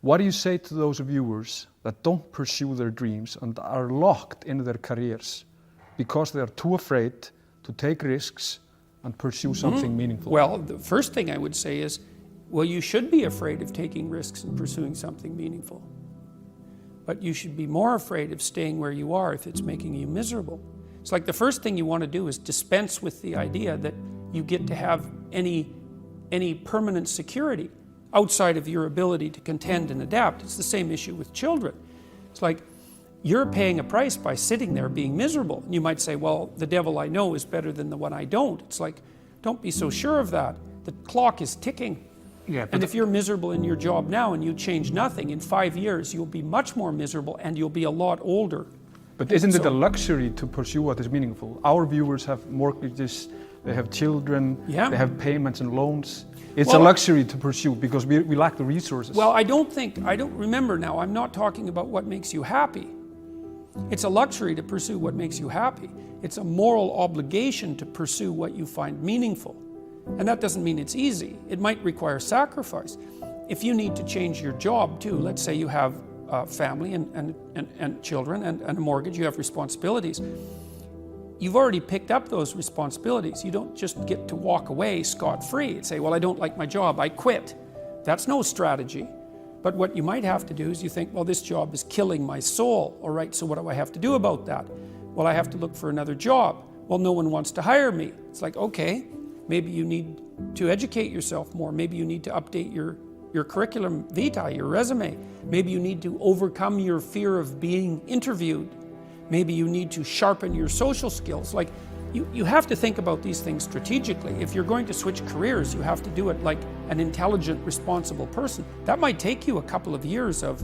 What do you say to those viewers that don't pursue their dreams and are locked in their careers because they are too afraid to take risks and pursue something meaningful? Well, the first thing I would say is, well, you should be afraid of taking risks and pursuing something meaningful. But you should be more afraid of staying where you are if it's making you miserable. It's like the first thing you want to do is dispense with the idea that you get to have any permanent security outside of your ability to contend and adapt. It's the same issue with children. It's like you're paying a price by sitting there being miserable. And you might say, well, the devil I know is better than the one I don't. It's like, don't be so sure of that. The clock is ticking. Yeah, and if you're miserable in your job now and you change nothing, in 5 years you'll be much more miserable and you'll be a lot older. But isn't it a luxury to pursue what is meaningful? Our viewers have mortgages, they have children, they have payments and loans. It's a luxury to pursue because we lack the resources. Well, I don't remember now, I'm not talking about what makes you happy. It's a luxury to pursue what makes you happy. It's a moral obligation to pursue what you find meaningful. And that doesn't mean it's easy. It might require sacrifice. If you need to change your job too, let's say you have a family and children and a mortgage, you have responsibilities. You've already picked up those responsibilities. You don't just get to walk away scot-free and say, well, I don't like my job, I quit. That's no strategy. But what you might have to do is you think, well, this job is killing my soul. All right, so what do I have to do about that? Well, I have to look for another job. Well, no one wants to hire me. It's like, okay, maybe you need to educate yourself more. Maybe you need to update your curriculum vitae, your resume. Maybe you need to overcome your fear of being interviewed. Maybe you need to sharpen your social skills. Like, you have to think about these things strategically. If you're going to switch careers, you have to do it like an intelligent, responsible person. That might take you a couple of years of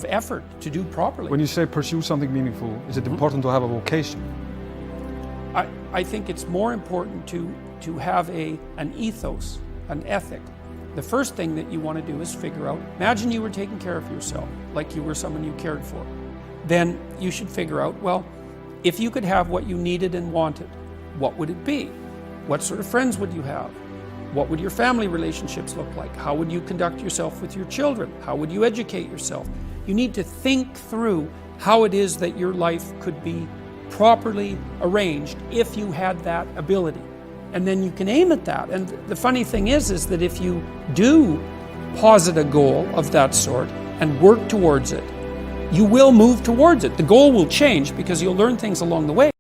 effort to do properly. When you say pursue something meaningful, is it important to have a vocation? I think it's more important to have an ethos, an ethic. The first thing that you want to do is figure out, imagine you were taking care of yourself, like you were someone you cared for. Then you should figure out, well, if you could have what you needed and wanted, what would it be? What sort of friends would you have? What would your family relationships look like? How would you conduct yourself with your children? How would you educate yourself? You need to think through how it is that your life could be properly arranged if you had that ability. And then you can aim at that. And the funny thing is that if you do posit a goal of that sort and work towards it, you will move towards it. The goal will change because you'll learn things along the way.